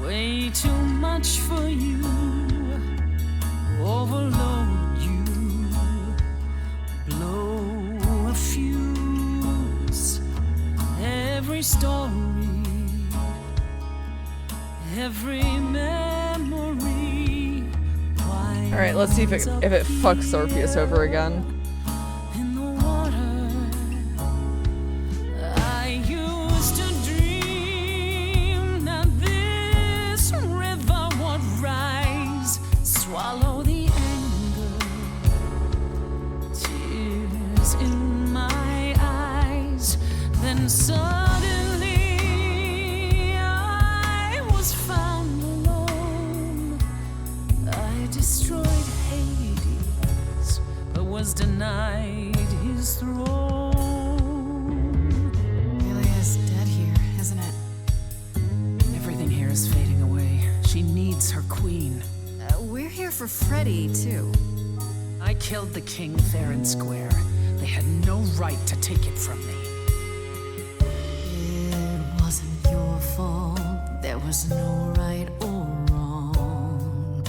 Way too much for you. Overload you. Blow a fuse. Every story. Every memory. All right, let's see if it fucks Orpheus over again. Swallow the anger, tears in my eyes. Then suddenly I was found alone. I destroyed Hades, but was denied his throne. Ilia's dead here, isn't it? Everything here is fading away. She needs her queen. We're here for Freddy, too. I killed the king fair and square. They had no right to take it from me. It wasn't your fault. There was no right or wrong.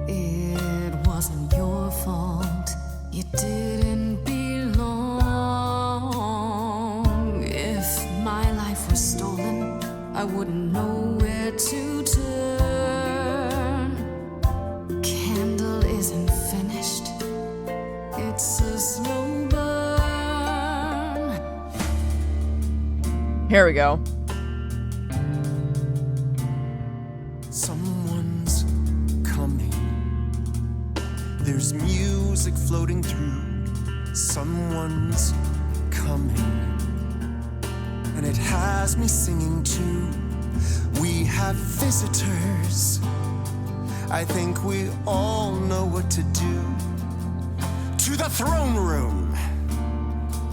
It wasn't your fault. You didn't belong. If my life was stolen, I wouldn't know where to turn. It's a slow burn. Here we go. Someone's coming. There's music floating through. Someone's coming. And it has me singing too. We have visitors. I think we all know what to do. To the throne room.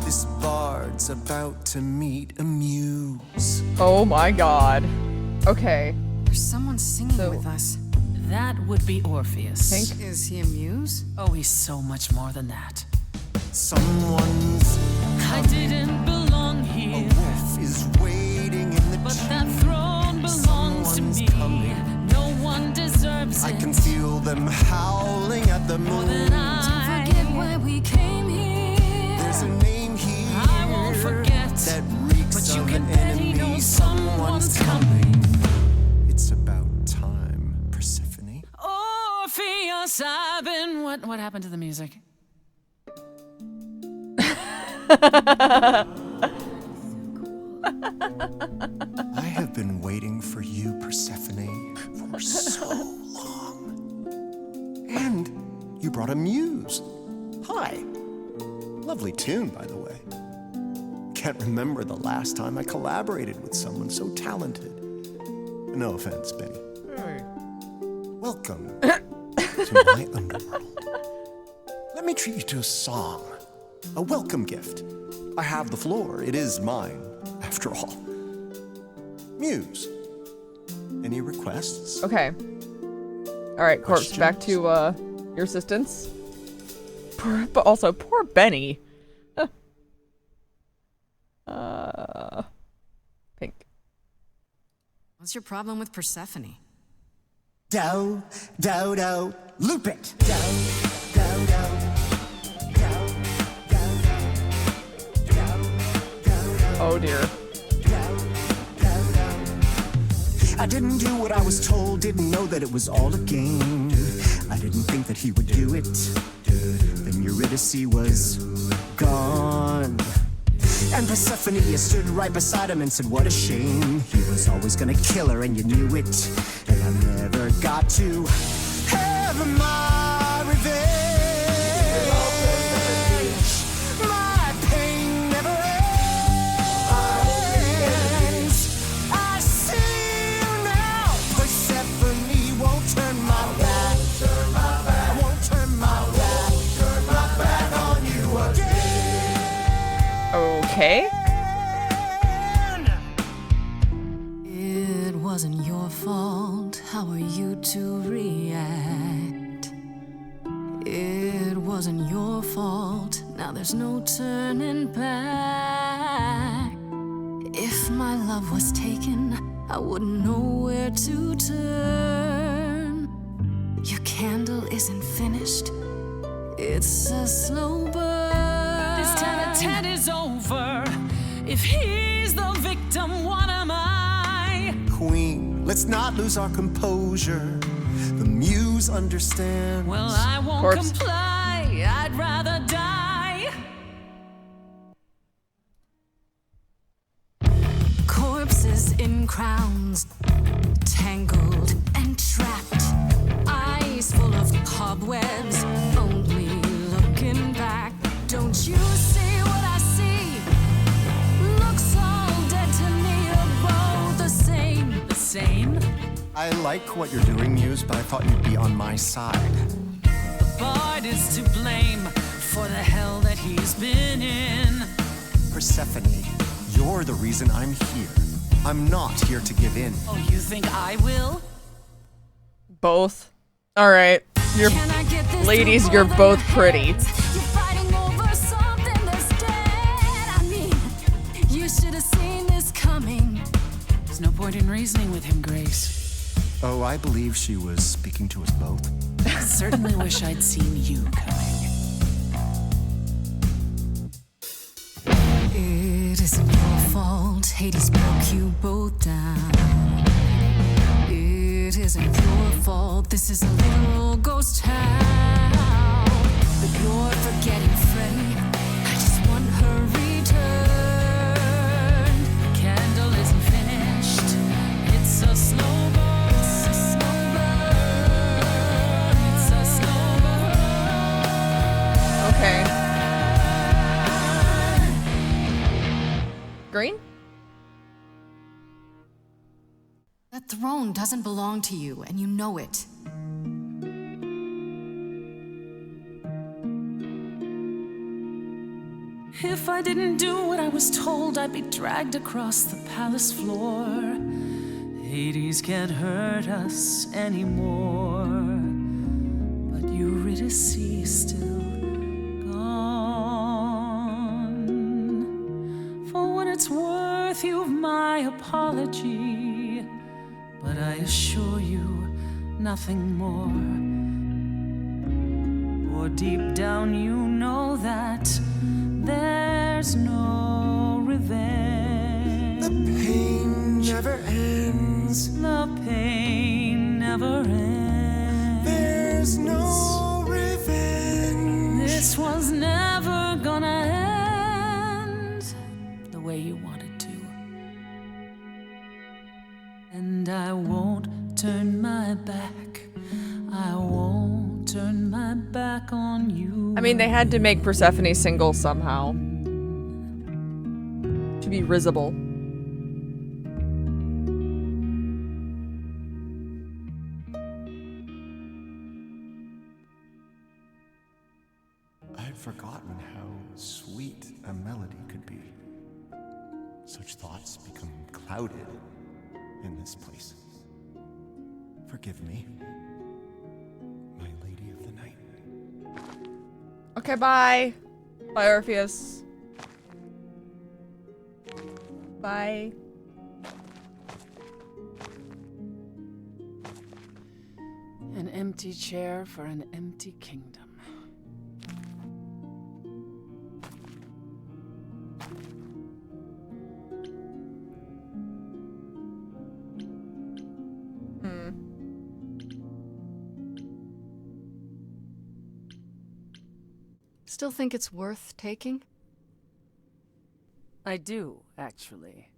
This bard's about to meet a muse. Oh my god. Okay. There's someone singing with us. That would be Orpheus. Think? Is he a muse? Oh, he's so much more than that. Someone's I didn't belong a here, wolf is waiting in the but tomb. that throne belongs to Someone's me. coming. No one deserves I it can feel them howling at the more moon. than I. Forget why we came here. There's a name here I won't forget, that reeks but you of can an bet he enemy. knows someone's coming. It's about time, Persephone. Orpheus, I've been. What happened to the music? I have been waiting for you, Persephone, for so long. And you brought a muse. Hi. Lovely tune, by the way. Can't remember the last time I collaborated with someone so talented. No offense, Benny. Welcome to my underworld. Let me treat you to a song, a welcome gift. I have the floor. It is mine, after all. Muse. Any requests? Okay. Alright, Corpse, back to your assistants. But also, poor Benny. Pink. What's your problem with Persephone? Do, do, do, loop it. Do, do, do. Oh dear. I didn't do what I was told, didn't know that it was all a game. I didn't think that he would do it. Then Eurydice was gone. And Persephone, you stood right beside him and said, what a shame. He was always gonna kill her and you knew it. And I never got to have my revenge. My pain never ends. I see you now. Persephone won't turn my back. I won't turn my back on you again. Okay. It wasn't your fault. How are you to react? It wasn't your fault. Now there's no turning back. If my love was taken, I wouldn't know where to turn. Your candle isn't finished, it's a slow burn. This tete-a-tete is over. If he's the victim, what am I? Queen, let's not lose our composure. The muse understands. Well, I won't Corpse. comply. I'd rather die. Corpses in crowns, tangled and trapped. Eyes full of cobwebs, only looking back. Don't you see what I see? Looks all dead to me, you're both the same. The same? I like what you're doing, Muse, but I thought you'd be on my side. The bard is to blame for the hell that he's been in. Persephone, you're the reason I'm here. I'm not here to give in. Oh, you think I will? Both. Alright. You're Can I get this ladies, to you're more than both your pretty. hands? You're fighting over something that's dead. I mean, you should have seen this coming. There's no point in reasoning with him, Grace. Oh, I believe she was speaking to us both. I certainly wish I'd seen you coming. It isn't your fault. Hades broke you both down. It isn't your fault. This is a literal ghost town. But you're forgetting Freddy. I just want her return. The candle isn't finished. It's a slow burn. It's a slow burn. It's a slow burn. Okay. Green? That throne doesn't belong to you, and you know it. If I didn't do what I was told, I'd be dragged across the palace floor. Hades can't hurt us anymore. But Eurydice still gone. For what it's worth, you've my apology. But I assure you, nothing more. For deep down you know that there's no revenge. The pain never ends. The pain never ends. There's no revenge. This was never gonna end the way you wanted to. And I won't turn my back. I won't turn my back on you. I mean, they had to make Persephone single somehow. To be risible. I'd forgotten how sweet a melody could be. Such thoughts become clouded in this place. Forgive me, my lady of the night. Okay, bye. Bye, Orpheus. Bye. An empty chair for an empty kingdom. Still think it's worth taking? I do, actually.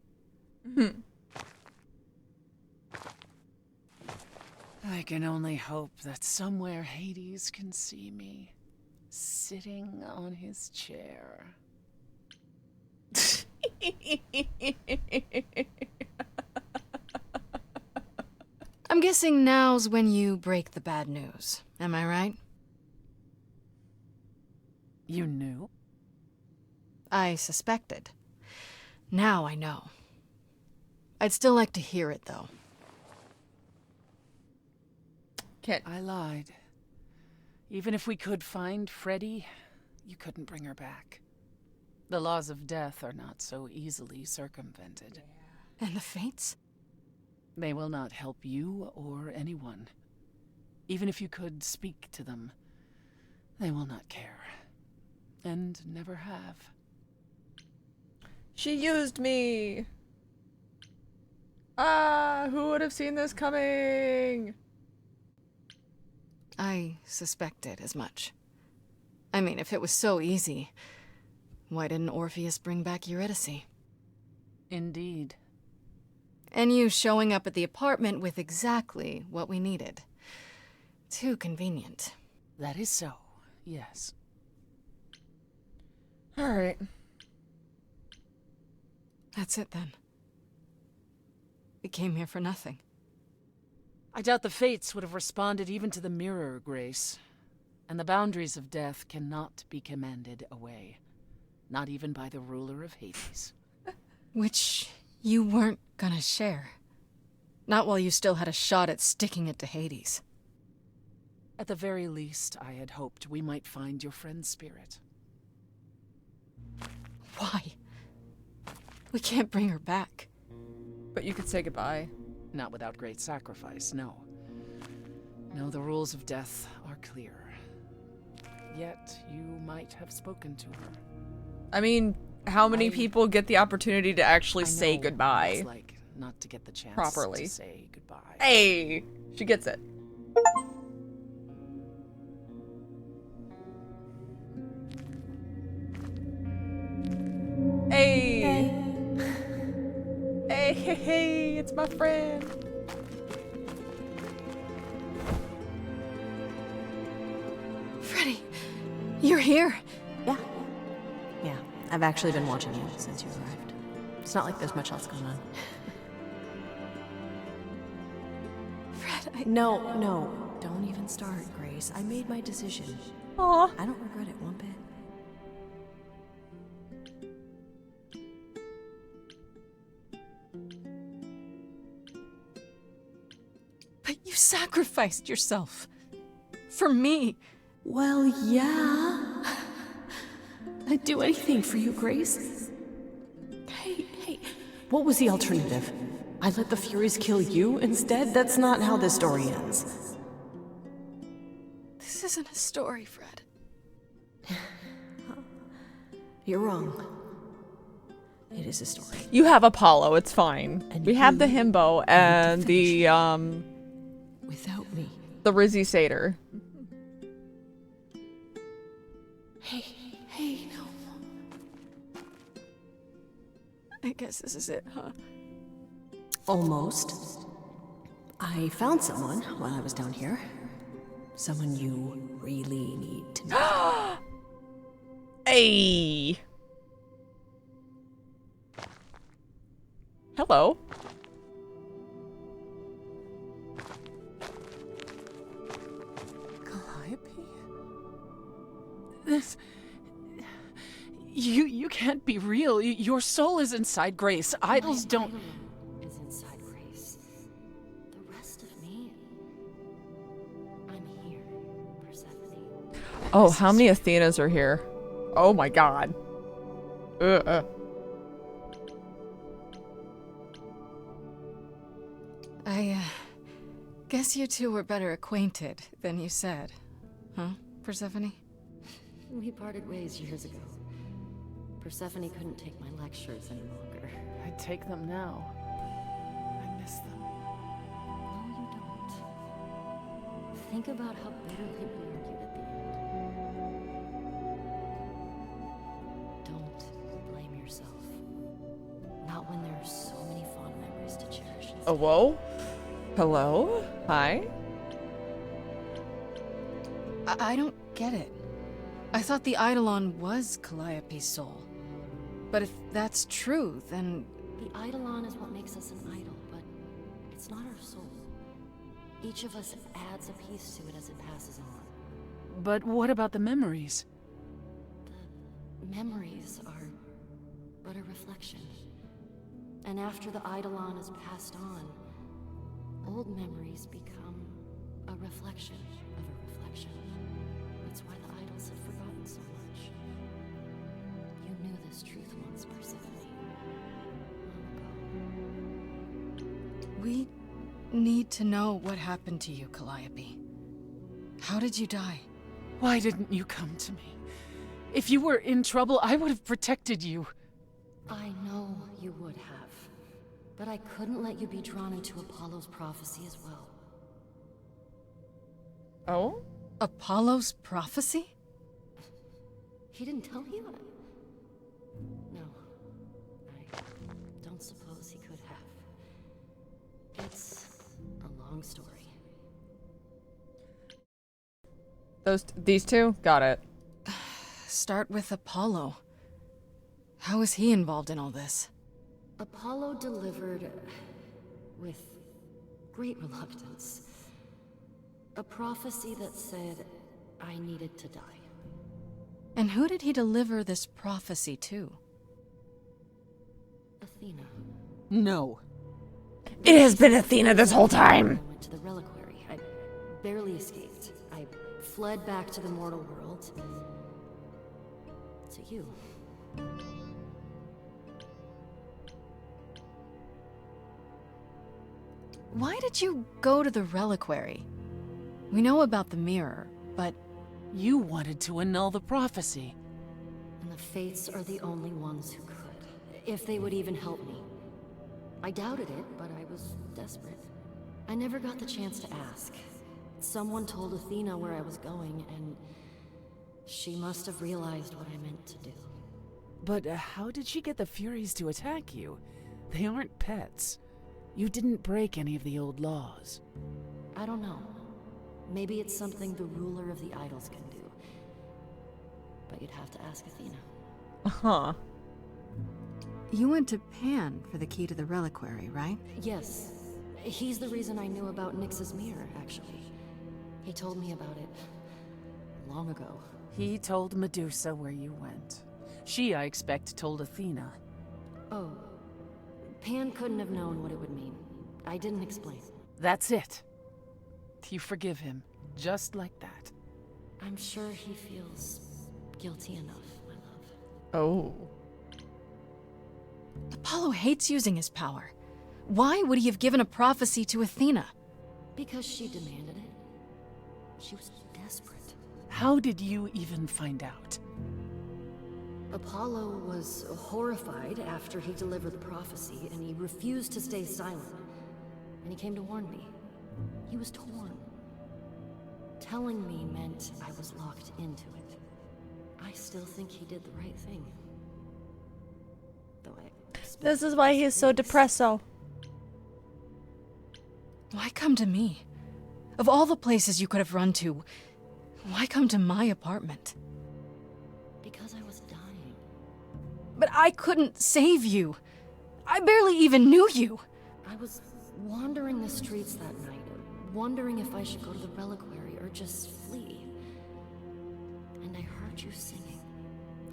I can only hope that somewhere Hades can see me, sitting on his chair. I'm guessing now's when you break the bad news. Am I right? You knew? I suspected. Now I know. I'd still like to hear it, though. Can't. I lied. Even if we could find Freddy, you couldn't bring her back. The laws of death are not so easily circumvented. And the Fates? They will not help you or anyone. Even if you could speak to them, they will not care. And never have. She used me! Who would have seen this coming? I suspected as much. I mean, if it was so easy, why didn't Orpheus bring back Eurydice? Indeed. And you showing up at the apartment with exactly what we needed. Too convenient. That is so, yes. Alright. That's it then. We came here for nothing. I doubt the fates would have responded even to the mirror, Grace. And the boundaries of death cannot be commanded away. Not even by the ruler of Hades. Which you weren't gonna share. Not while you still had a shot at sticking it to Hades. At the very least, I had hoped we might find your friend's spirit. Why? We can't bring her back. But you could say goodbye. Not without great sacrifice, no. No, the rules of death are clear. Yet, you might have spoken to her. I mean, how many people get the opportunity to actually I say know what goodbye it's like not to get the chance properly? to say goodbye. Hey! She gets it. Hey! Hey, hey, hey, it's my friend. Freddie, you're here. Yeah. Yeah. I've actually been watching you since you arrived. It's not like there's much else going on. Fred, No, no. Don't even start, Grace. I made my decision. Aw. I don't regret it one bit. But you sacrificed yourself. For me. Well, yeah. I'd do anything for you, Grace. Hey, what was the alternative? I let the Furies kill you instead? That's not how this story ends. This isn't a story, Fred. You're wrong. It is a story. You have Apollo, it's fine. And We have the you himbo and the Without me. Rizzy Satyr. Hey, no. I guess this is it, huh? Almost. I found someone while I was down here. Someone you really need to meet. Hey! Hello. Calliope? This... You can't be real. Your soul is inside Grace. Idols don't... Is inside Grace. The rest of me... I'm here, Persephone. Oh, how many Athenas are here? Oh my god. I guess you two were better acquainted than you said. Huh, Persephone? We parted ways years ago. Persephone couldn't take my lectures any longer. I'd take them now. I miss them. No, you don't. Think about how bitterly we argued at the end. Don't blame yourself. Not when there are so many fond memories to cherish. Oh, whoa? Hello? Hi? I don't get it. I thought the Eidolon was Calliope's soul. But if that's true, then... The Eidolon is what makes us an idol, but it's not our soul. Each of us adds a piece to it as it passes on. But what about the memories? The memories are but a reflection. And after the Eidolon is passed on, old memories become a reflection of a reflection. That's why the idols have forgotten so much. You knew this truth once, Persephone. Long ago. we need to know what happened to you, Calliope. How did you die? Why didn't you come to me? If you were in trouble, I would have protected you. I know you would have. But I couldn't let you be drawn into Apollo's prophecy as well. Oh? Apollo's prophecy? He didn't tell you? No. I don't suppose he could have. It's a long story. These two? Got it. Start with Apollo. How is he involved in all this? Apollo delivered, with great reluctance, a prophecy that said I needed to die. And who did he deliver this prophecy to? Athena. No. It has been Athena this whole time! I went to the reliquary. I barely escaped. I fled back to the mortal world. To you. Why did you go to the reliquary? We know about the mirror, but You wanted to annul the prophecy. And the Fates are the only ones who could. If they would even help me. I doubted it, but I was desperate. I never got the chance to ask. Someone told Athena where I was going, and she must have realized what I meant to do. But how did she get the Furies to attack you? They aren't pets. You didn't break any of the old laws. I don't know. Maybe it's something the ruler of the idols can do. But you'd have to ask Athena. Huh. you went to Pan for the key to the reliquary, right? Yes. He's the reason I knew about Nyx's mirror, actually. He told me about it long ago. He told Medusa where you went. She, I expect, told Athena. Oh. Pan couldn't have known what it would mean. I didn't explain. That's it. You forgive him, just like that. I'm sure he feels guilty enough, my love. Oh. Apollo hates using his power. Why would he have given a prophecy to Athena? Because she demanded it. She was desperate. How did you even find out? Apollo was horrified after he delivered the prophecy, and he refused to stay silent. And he came to warn me. He was torn. Telling me meant I was locked into it. I still think he did the right thing. Though I expect This is why he is so depresso. Why come to me? Of all the places you could have run to, why come to my apartment? because I was dying. But I couldn't save you. I barely even knew you. I was wandering the streets that night, wondering if I should go to the reliquary or just flee. And I heard you singing.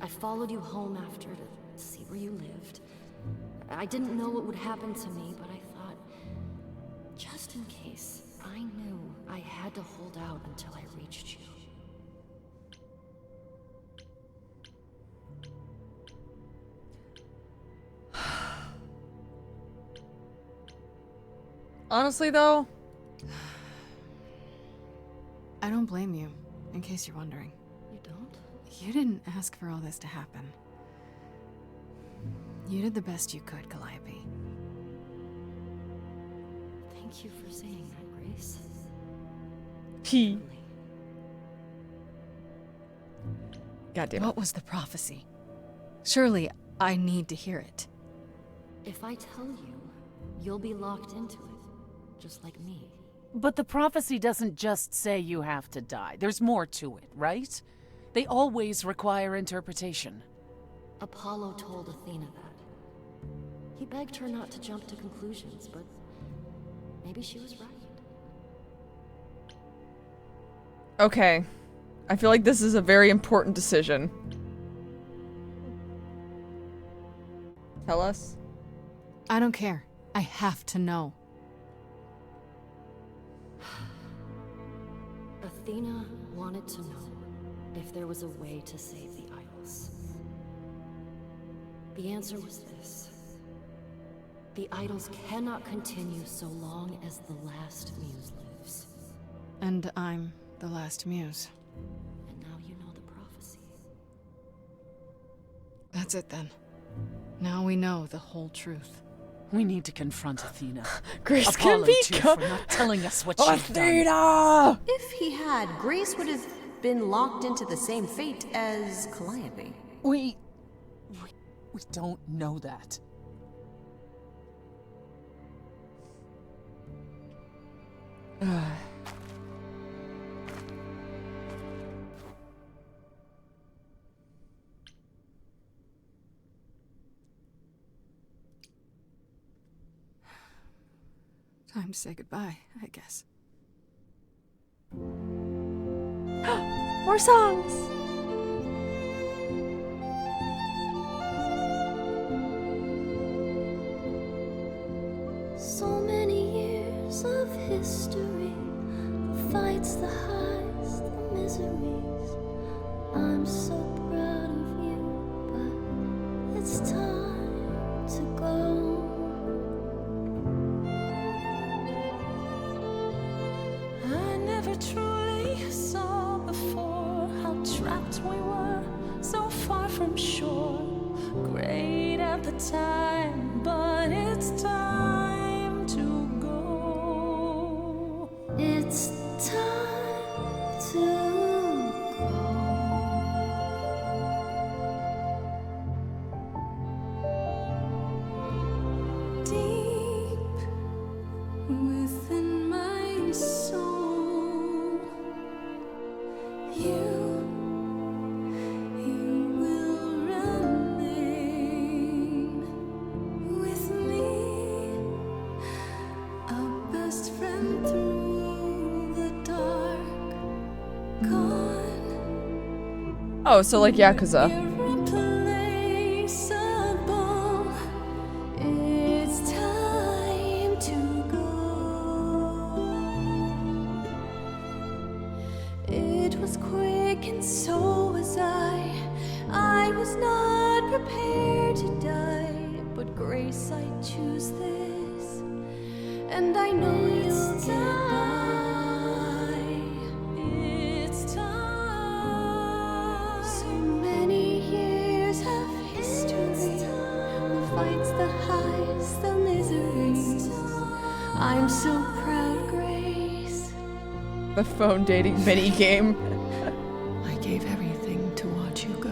I followed you home after to see where you lived. I didn't know what would happen to me, but I thought, just in case, I knew I had to hold out until I reached you. Honestly, though, I don't blame you, in case you're wondering. You don't? You didn't ask for all this to happen. You did the best you could, Calliope. Thank you for saying that, Grace. he. Truly. God damn it. What was the prophecy? Surely I need to hear it. If I tell you, you'll be locked into it, just like me. But the prophecy doesn't just say you have to die. There's more to it, right? They always require interpretation. Apollo told Athena that. He begged her not to jump to conclusions, but maybe she was right. Okay. I feel like this is a very important decision. Tell us. I don't care. I have to know. Athena wanted to know if there was a way to save the idols. The answer was this. the idols cannot continue so long as the last muse lives. And I'm the last muse. And now you know the prophecy. That's it then. Now we know the whole truth. We need to confront Athena. Grace can Apollo, be too, for not telling us what she's done. Athena! If he had, Grace would have been locked into the same fate as Calliope. We don't know that. Time to say goodbye, I guess. More songs! So many years of history, the fights, the highs, the miseries. I'm so proud of you, but it's time to go. I never truly saw before how trapped we were, so far from shore. Great at the time, but it's time to go. It's time to go. Deep within my soul, you will remain with me, a best friend through the dark, gone. Oh, so like Yakuza. Irreplaceable. It's time to go. It was quick and so was I. I was not prepared to die, but Grace, I choose this, and I know you'll get by. It's time. So many years of history, the fights, the highs, the miseries. I'm so proud, Grace. The phone dating mini game. I gave everything to watch you go.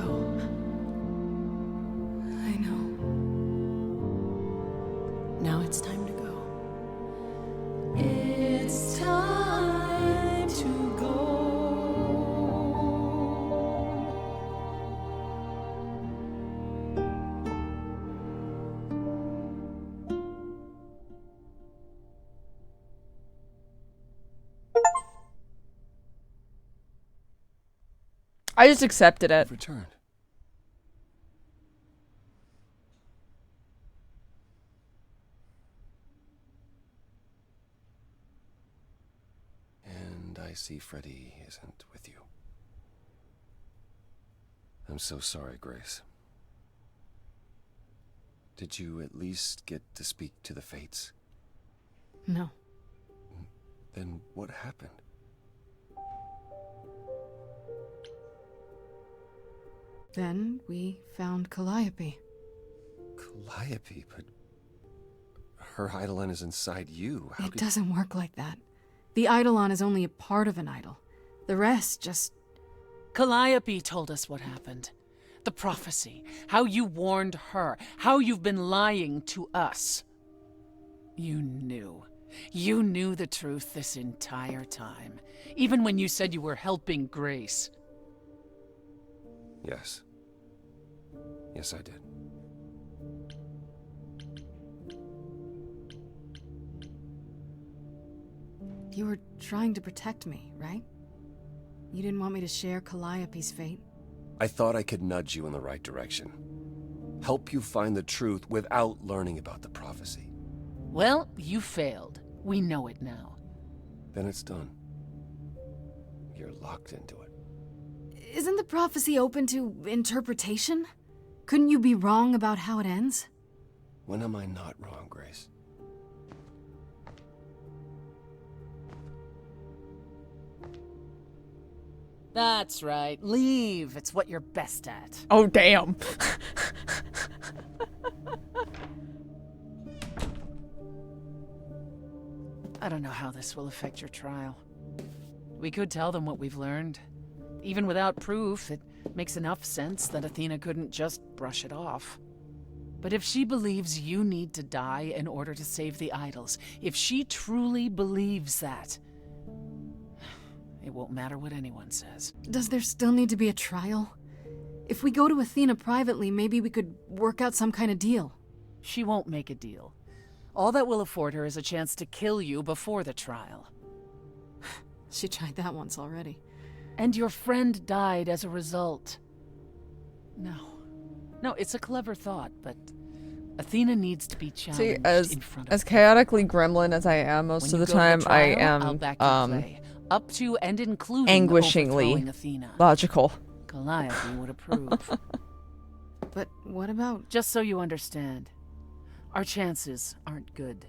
I know. Now it's time to go. It's time to go. I just accepted it. Returned. And I see Freddy isn't with you. I'm so sorry, Grace. Did you at least get to speak to the Fates? No. Then what happened? Then we found Calliope. Calliope, but her Eidolon is inside you. How It could... doesn't work like that. The Eidolon is only a part of an idol. The rest just... Calliope told us what happened. The prophecy. How you warned her. How you've been lying to us. You knew. You knew the truth this entire time. Even when you said you were helping Grace. Yes. Yes, I did. You were trying to protect me, right? You didn't want me to share Calliope's fate? I thought I could nudge you in the right direction. Help you find the truth without learning about the prophecy. Well, you failed. We know it now. Then it's done. You're locked into it. Isn't the prophecy open to interpretation? Couldn't you be wrong about how it ends? When am I not wrong, Grace? That's right. Leave. It's what you're best at. Oh, damn. I don't know how this will affect your trial. We could tell them what we've learned. Even without proof, it makes enough sense that Athena couldn't just brush it off. But if she believes you need to die in order to save the idols, if she truly believes that, it won't matter what anyone says. Does there still need to be a trial? If we go to Athena privately, maybe we could work out some kind of deal. She won't make a deal. All that will afford her is a chance to kill you before the trial. She tried that once already. And your friend died as a result. No, it's a clever thought, but Athena needs to be challenged in front of as chaotically gremlin as I am most of the time, I I'll back you am play, up to and including anguishingly overthrowing Athena. logical. Calliope would approve. But what about... Just so you understand, our chances aren't good.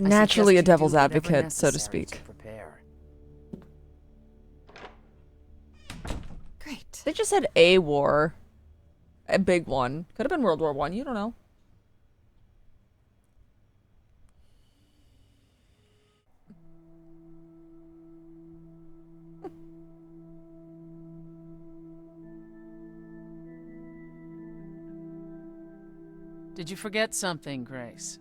Naturally I a suggest you devil's do whatever advocate, so to necessary speak. Prepare. Great. They just said a war. A big one. Could have been World War I, you don't know. Did you forget something, Grace?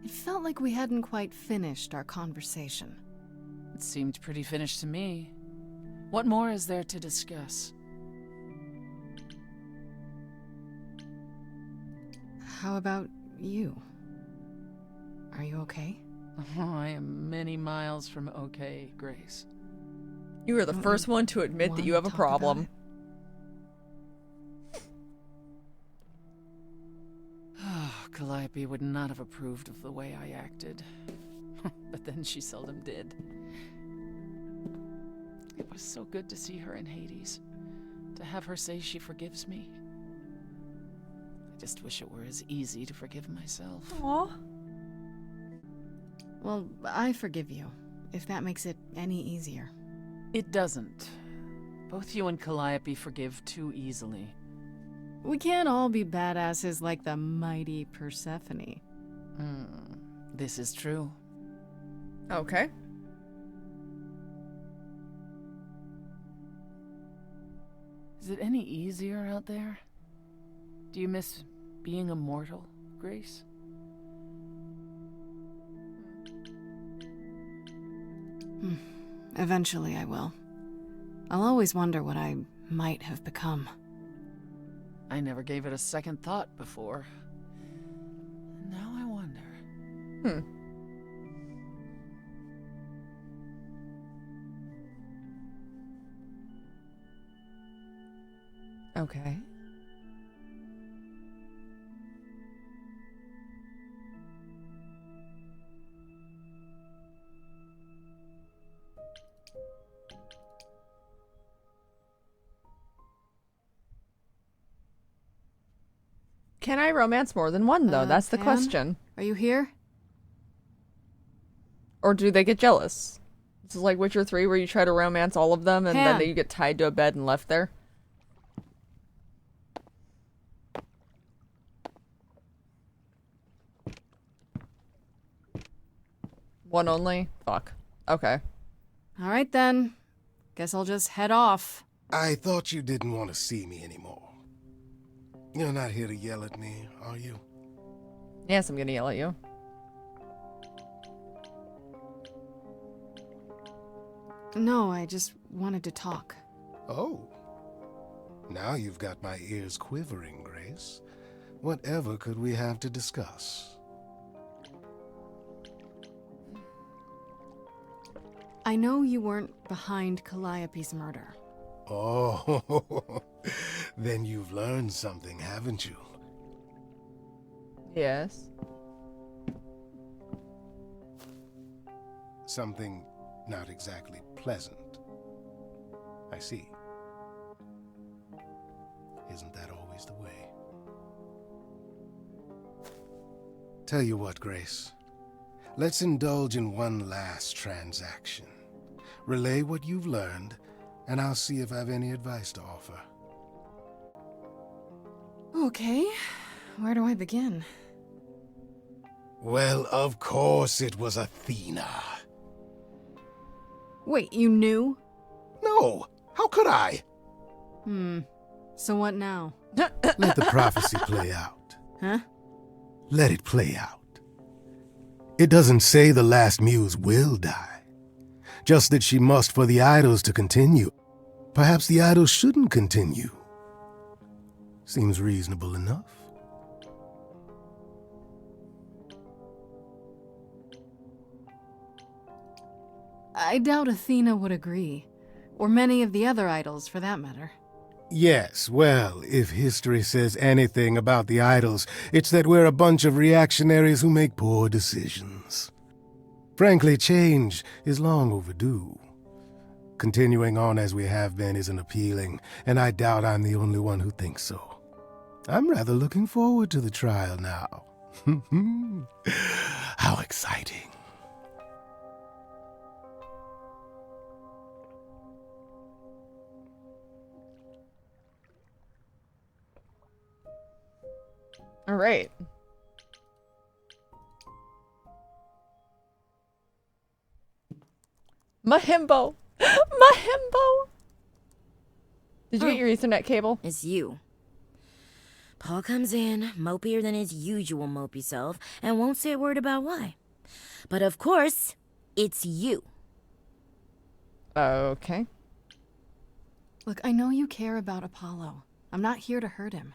It felt like we hadn't quite finished our conversation. It seemed pretty finished to me. What more is there to discuss? How about you? Are you okay? Oh, I am many miles from okay, Grace. You were the first one to admit that you have a problem. Calliope would not have approved of the way I acted. But then she seldom did. It was so good to see her in Hades. To have her say she forgives me. I just wish it were as easy to forgive myself. Aw. Well, I forgive you, if that makes it any easier. It doesn't. Both you and Calliope forgive too easily. We can't all be badasses like the mighty Persephone. This is true. Okay. Is it any easier out there? Do you miss being immortal, Grace? Eventually I will. I'll always wonder what I might have become. I never gave it a second thought before. Now I wonder. Okay. Can I romance more than one, though? That's the Pan? question. Are you here? Or do they get jealous? This is like Witcher 3, where you try to romance all of them, and Pan. then you get tied to a bed and left there. One only? Fuck. Okay. All right then. Guess I'll just head off. I thought you didn't want to see me anymore. You're not here to yell at me, are you? Yes, I'm gonna yell at you. No, I just wanted to talk. Oh. Now you've got my ears quivering, Grace. Whatever could we have to discuss? I know you weren't behind Calliope's murder. Oh, then you've learned something, haven't you? Yes. Something not exactly pleasant. I see. Isn't that always the way? Tell you what, Grace. Let's indulge in one last transaction. Relay what you've learned, and I'll see if I have any advice to offer. Okay, where do I begin? Well, of course it was Athena. Wait, you knew? No, how could I? So what now? Let the prophecy play out. Huh? Let it play out. It doesn't say the last muse will die, just that she must for the idols to continue. Perhaps the idols shouldn't continue. Seems reasonable enough. I doubt Athena would agree. Or many of the other idols, for that matter. Yes, well, if history says anything about the idols, it's that we're a bunch of reactionaries who make poor decisions. Frankly, change is long overdue. Continuing on as we have been isn't appealing, and I doubt I'm the only one who thinks so. I'm rather looking forward to the trial now. How exciting. All right. Mahimbo! Mahimbo! Did you get your Ethernet cable? It's you. Paul comes in, mopier than his usual mopey self, and won't say a word about why. But of course, it's you. Okay. Look, I know you care about Apollo. I'm not here to hurt him.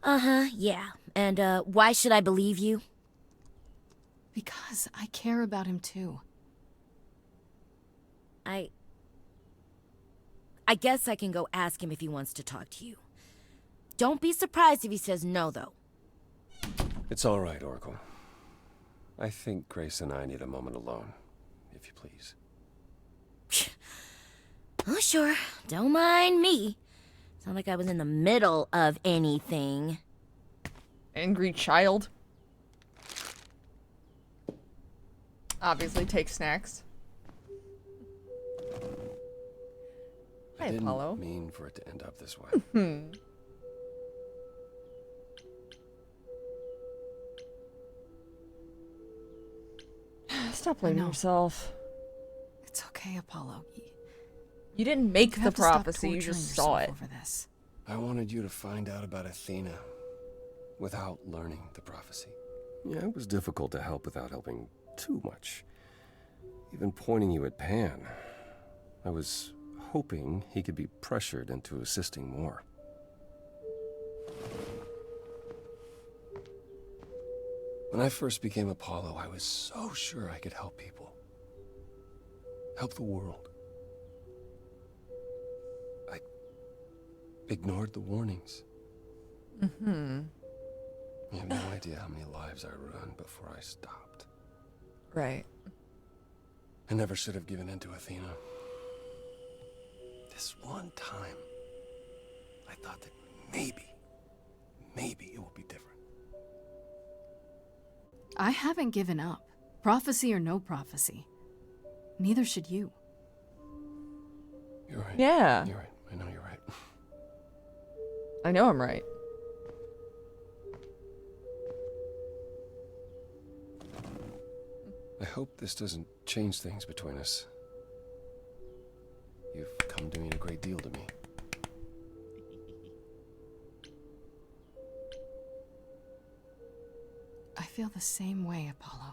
Uh-huh, yeah. And, why should I believe you? Because I care about him too. I guess I can go ask him if he wants to talk to you. Don't be surprised if he says no, though. It's all right, Oracle. I think Grace and I need a moment alone, if you please. Oh, sure. Don't mind me. It's not like I was in the middle of anything. Angry child. Obviously take snacks. Hi, I didn't Apollo. mean for it to end up this way. Stop blaming yourself. It's okay, Apollo. You didn't make You the have to stop prophecy, you torturing just saw yourself it. over this. I wanted you to find out about Athena without learning the prophecy. Yeah, it was difficult to help without helping too much. Even pointing you at Pan. I was hoping he could be pressured into assisting more. When I first became Apollo, I was so sure I could help people. Help the world. I ignored the warnings. Mm-hmm. You have no idea how many lives I ruined before I stopped. Right. I never should have given in to Athena. This one time, I thought that maybe it will be different. I haven't given up. Prophecy or no prophecy. Neither should you. You're right. Yeah. You're right. I know you're right. I know I'm right. I hope this doesn't change things between us. You've come to mean a great deal to me. I feel the same way, Apollo.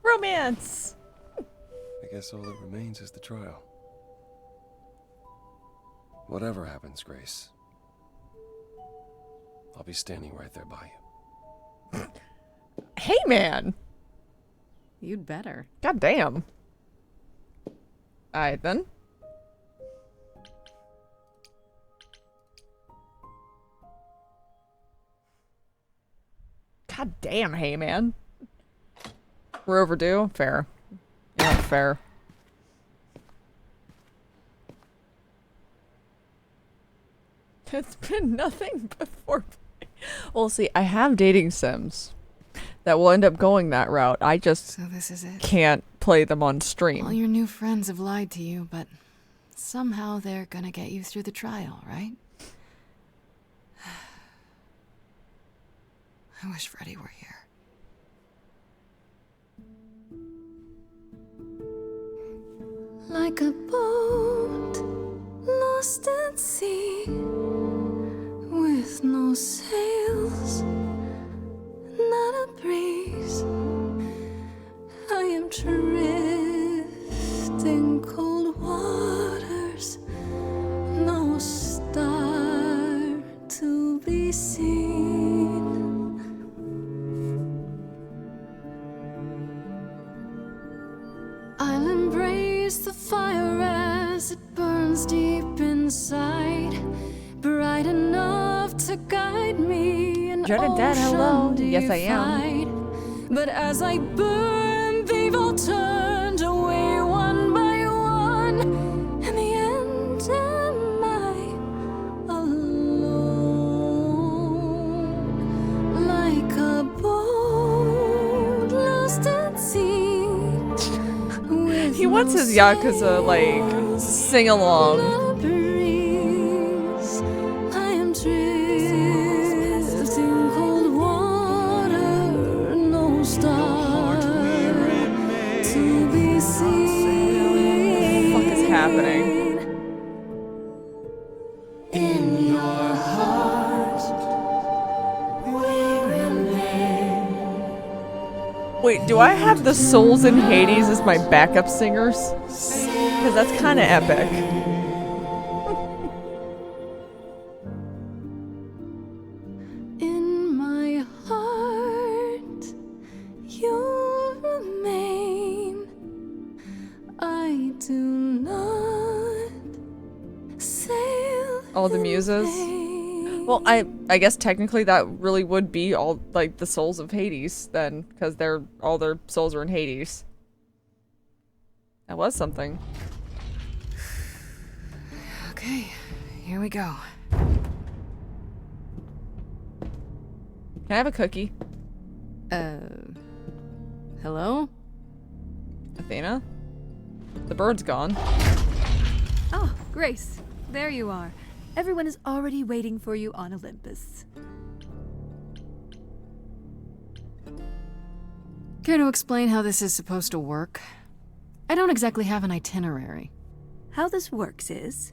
Romance! I guess all that remains is the trial. Whatever happens, Grace, I'll be standing right there by you. Hey, man! You'd better. God damn. Alright, then. God damn, hey, man. We're overdue? Fair. Yeah, fair. It's been nothing but foreplay. Well, see, I have dating sims that will end up going that route. I just So this is it. can't play them on stream. All your new friends have lied to you, but somehow they're gonna get you through the trial, right? I wish Freddy were here. Like a boat lost at sea, with no sails, not a breeze. I am drifting cold waters, no star to be seen. I'll embrace the fire as it burns deep inside, bright enough to guide me in Jonah Dad, hello. Yes, I am. am. But as I burn, they've all turned away one by one. In the end, am I alone? Like a boat lost at sea. He wants his Yakuza, like, sing-along. I am drifting cold water, no star to be seen. What the fuck is happening? In your heart, we remain. Wait, do I have the Souls in Hades as my backup singers? Because that's kind of epic. In my heart, you remain. I do not sail. All the muses? Well, I guess technically that really would be all, like, the souls of Hades, then, because all their souls are in Hades. That was something. Okay, here we go. Can I have a cookie? Hello? Athena? The bird's gone. Oh, Grace, there you are. Everyone is already waiting for you on Olympus. Care to explain how this is supposed to work? I don't exactly have an itinerary. How this works is,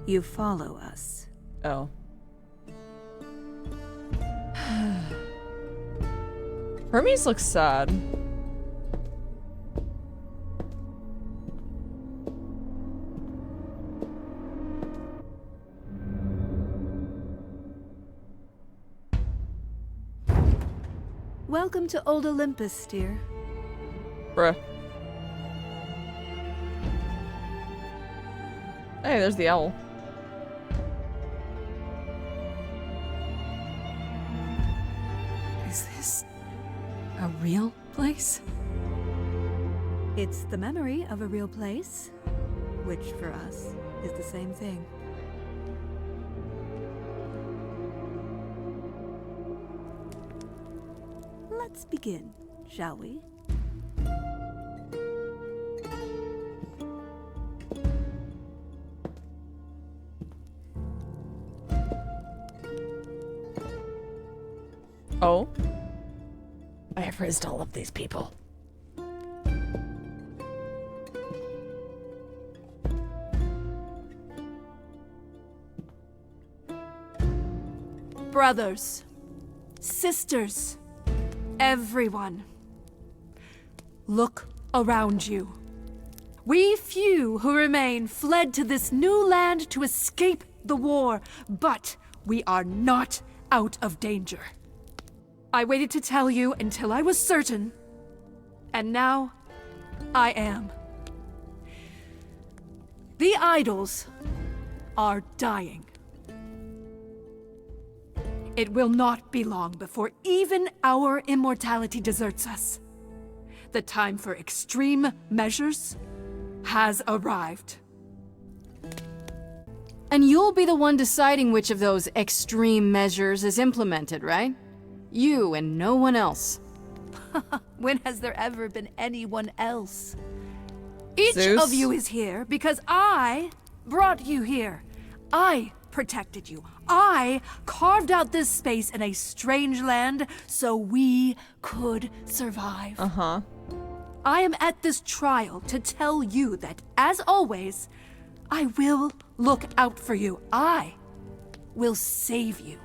you follow us. Oh. Hermes looks sad. Welcome to Old Olympus, dear. Bruh. Hey, there's the owl. Is this a real place? It's the memory of a real place, which for us is the same thing. Let's begin, shall we? Oh? I have raised all of these people. Brothers, sisters, everyone, look around you. We few who remain fled to this new land to escape the war, but we are not out of danger. I waited to tell you until I was certain, and now I am. The idols are dying. It will not be long before even our immortality deserts us. The time for extreme measures has arrived. And you'll be the one deciding which of those extreme measures is implemented, right? You and no one else. When has there ever been anyone else? Each Zeus? of you is here because I brought you here. I protected you. I carved out this space in a strange land so we could survive. Uh-huh. I am at this trial to tell you that, as always, I will look out for you. I will save you.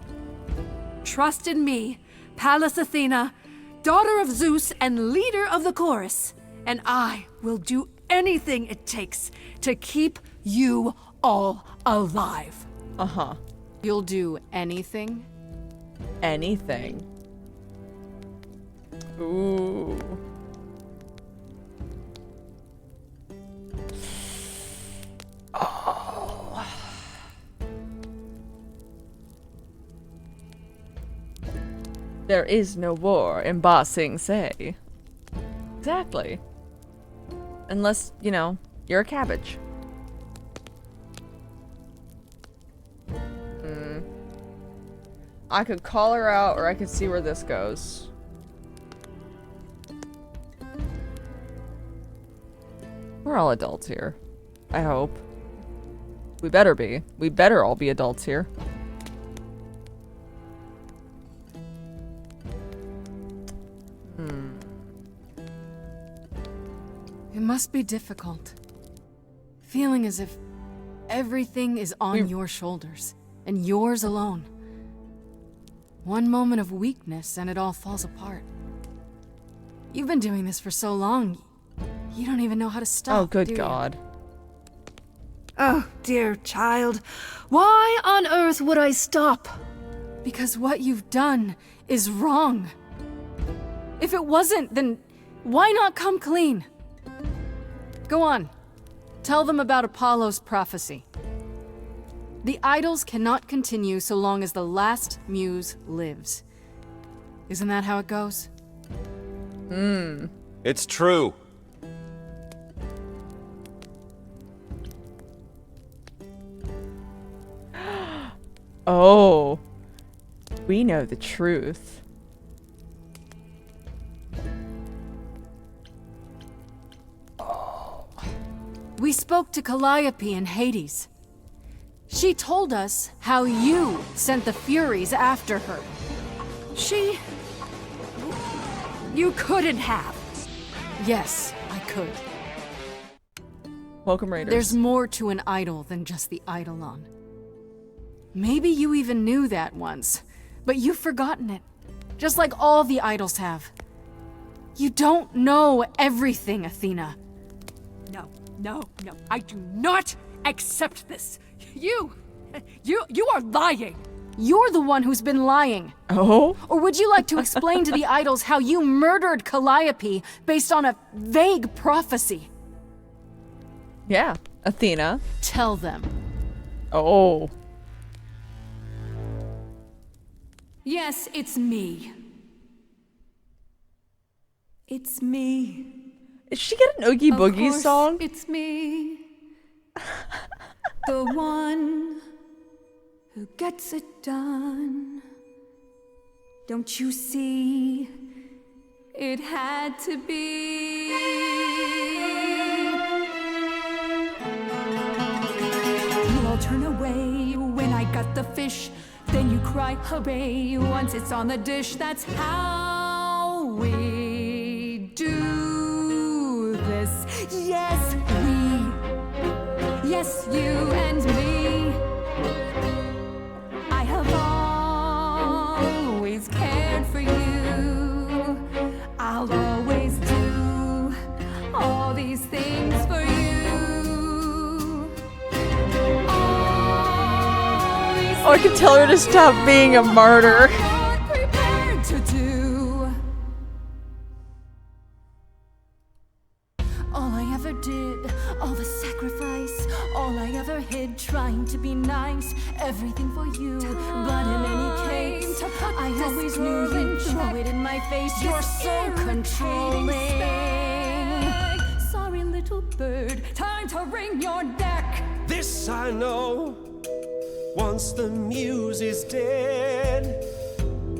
Trust in me, Pallas Athena, daughter of Zeus and leader of the chorus, and I will do anything it takes to keep you all alive. Uh-huh. You'll do anything? Anything. Ooh. Oh. There is no war in Ba Sing Se. Exactly. Unless, you know, you're a cabbage. I could call her out, or I could see where this goes. We're all adults here. I hope. We better be. We better all be adults here. It must be difficult. Feeling as if everything is on your shoulders, and yours alone. One moment of weakness and it all falls apart. You've been doing this for so long, you don't even know how to stop. Oh, good do you? God. Oh, dear child, why on earth would I stop? Because what you've done is wrong. If it wasn't, then why not come clean? Go on. Tell them about Apollo's prophecy. The idols cannot continue so long as the last muse lives. Isn't that how it goes? It's true. Oh. We know the truth. We spoke to Calliope in Hades. She told us how you sent the Furies after her. You couldn't have. Yes, I could. Welcome, Raiders. There's more to an idol than just the eidolon. Maybe you even knew that once, but you've forgotten it. Just like all the idols have. You don't know everything, Athena. No, I do not accept this. You are lying. You're the one who's been lying. Oh? Or would you like to explain to the idols how you murdered Calliope based on a vague prophecy? Yeah, Athena. Tell them. Oh. Yes, it's me. It's me. Did she get an Oogie Of Boogie course, song? It's me. The one who gets it done. Don't you see? It had to be. You all turn away when I got the fish. Then you cry, hooray, once it's on the dish. That's how we do this. Yes, we. Yes, you and me. I have always cared for you. I'll always do all these things for you. Oh, I can tell her to stop being a martyr. Not prepared to do. All I ever did, all the sacrifice, all I ever hid, trying to be nice, everything for you. But in any case, I always knew you'd throw it in my face. You're so controlling. Sorry, little bird, time to ring your deck. This I know. Once the muse is dead,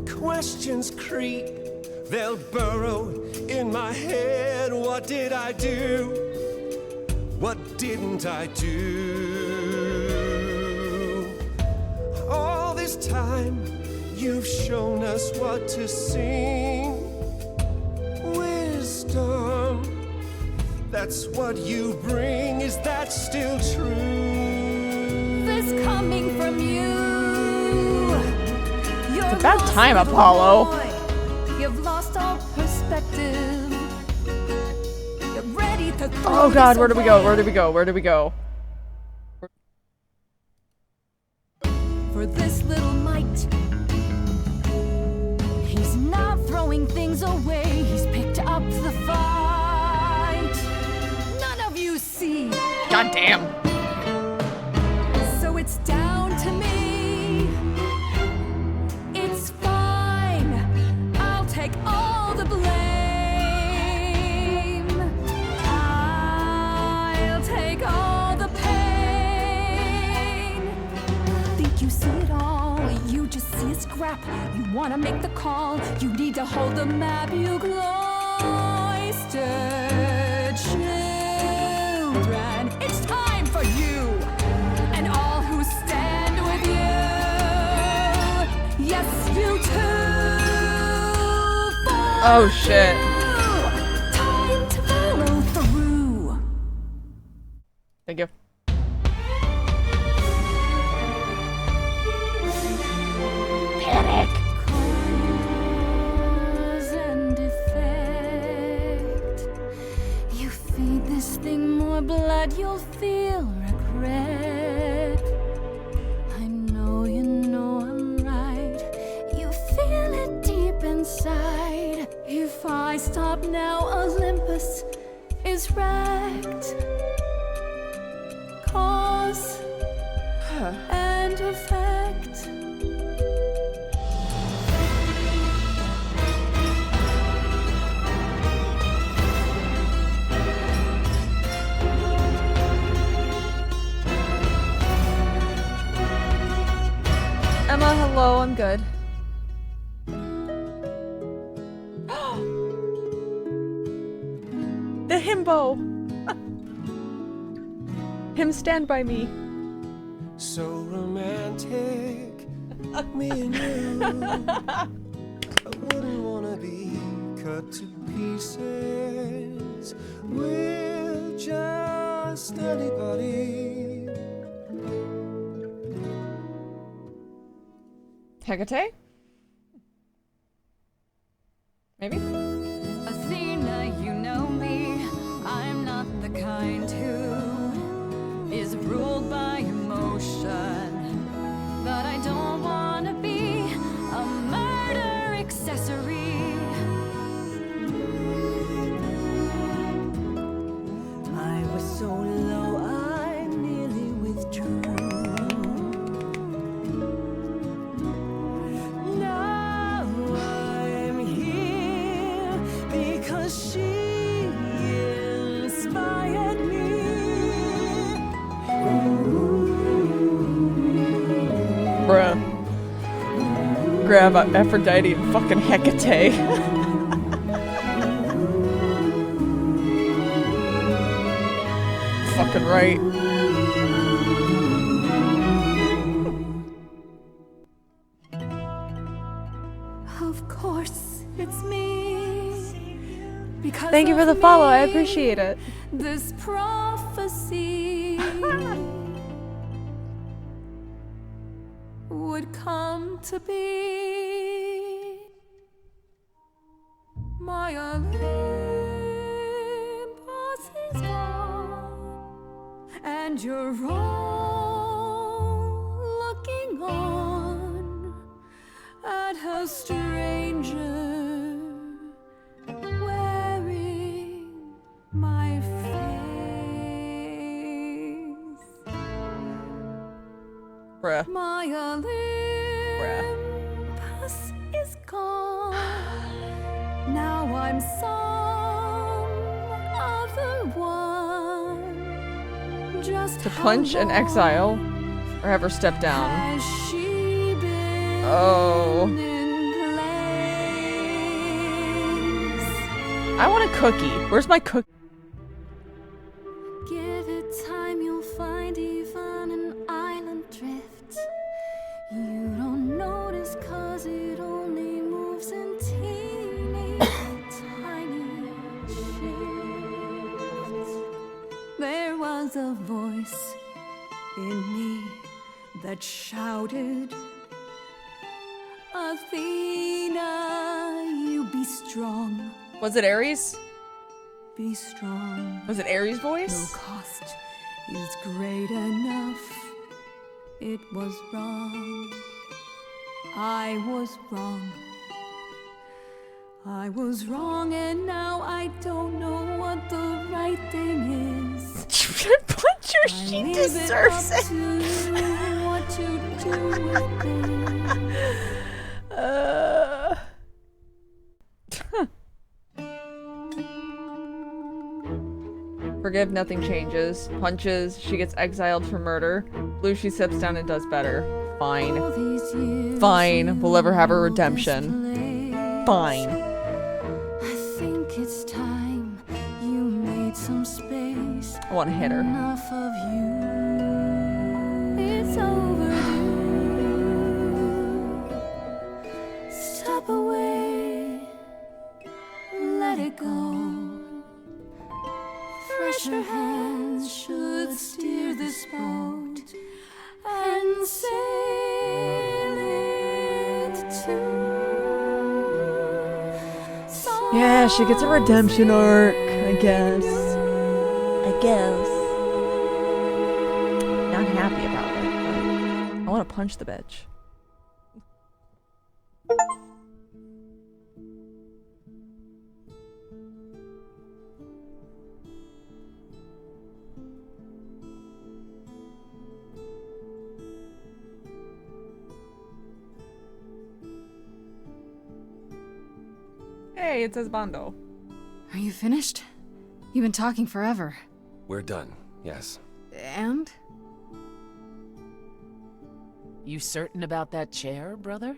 questions creep, they'll burrow in my head. What did I do? What didn't I do? All this time, you've shown us what to sing. Wisdom, that's what you bring. Is that still true? This coming from you. It's a bad time, Apollo. You've lost all perspective. You're ready to throw Oh god, this where do we go? away. Where do we go? Where do we go? For this little mite, he's not throwing things away. He's picked up the fight. None of you see. God damn. So it's down to me. It's fine. I'll take all the blame. I'll take all the pain. Think you see it all? You just see a scrap. You wanna make the call. You need to hold the map. You cloistered children. It's time for you and all who stand with you. Yes, you too. Oh shit. Time to follow through. Thank you. Panic. Cause and effect. You feed this thing more blood, you'll feel regret. I know you know I'm right. You feel it deep inside. If I stop now, Olympus is wrecked. Cause and effect. Emma, hello, I'm good. The himbo! Him stand by me. So romantic, me and you. I wouldn't wanna be cut to pieces with just anybody. Hecate? Maybe? Athena, you know me. I'm not the kind who is ruled by emotion. But I don't want to be a murder accessory. I was so low, I nearly withdrew. Now I'm here because she inspired me. Bruh. Grab Aphrodite and fucking Hecate. Fucking right. Of course, it's me. Because Thank you for the of follow, I me, appreciate it. This prophecy would come to be. My Olympus is gone, and you're all looking on at a stranger wearing my face. Bruh. My Olympus is gone. Now I'm some other one. Just To punch and exile. Or have her step down. Has she been Oh. in place? I want a cookie. Where's my cookie? Give it time, you'll find even an island drift. You don't notice 'cause it only moves in teeny tiny shifts. There was a voice in me that shouted, Athena, you be strong, Was it Ares? be strong. Was it Ares' No voice? cost is great enough. It was wrong. I was wrong. I was wrong, and now I don't know what the right thing is. Punch her, she I leave deserves it. it. Up to you what to do with it. Forgive, nothing changes. Punches, she gets exiled for murder. Blue, she steps down and does better. Fine. All these years Fine. We'll let her have her you redemption. misplaced. Fine. I think it's time you made some space. I want to hit her. Enough of you. It's overdue. Step away. Let it go. Fresher hands should steer this boat and sail it to. Yeah, she gets a redemption arc, I guess. Not happy about it, but I want to punch the bitch. Hey, it says Bondo. Are you finished? You've been talking forever. We're done, yes. And? You certain about that chair, brother?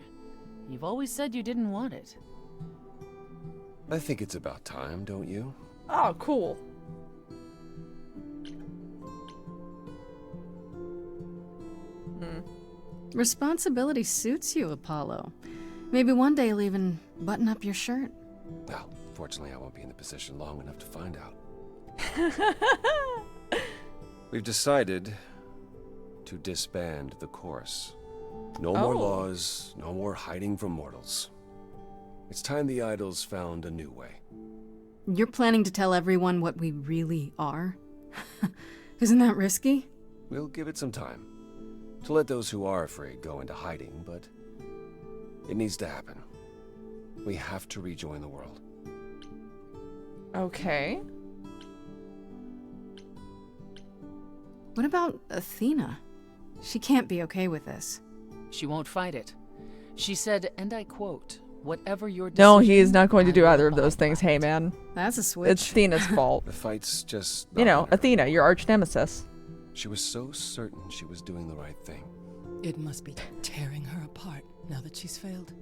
You've always said you didn't want it. I think it's about time, don't you? Oh, cool. Responsibility suits you, Apollo. Maybe one day you'll even button up your shirt. Well, fortunately I won't be in the position long enough to find out. We've decided to disband the chorus. No more laws, no more hiding from mortals. It's time the idols found a new way. You're planning to tell everyone what we really are? Isn't that risky? We'll give it some time to let those who are afraid go into hiding, but it needs to happen. We have to rejoin the world. Okay. What about Athena? She can't be okay with this. She won't fight it. She said, and I quote, whatever your No, decision, he is not going to I do will either of those abide things. by Hey, it." man. That's a switch. It's Athena's fault. The fight's just You not know, in her. Athena, your arch nemesis. She was so certain she was doing the right thing. It must be tearing her apart now that she's failed.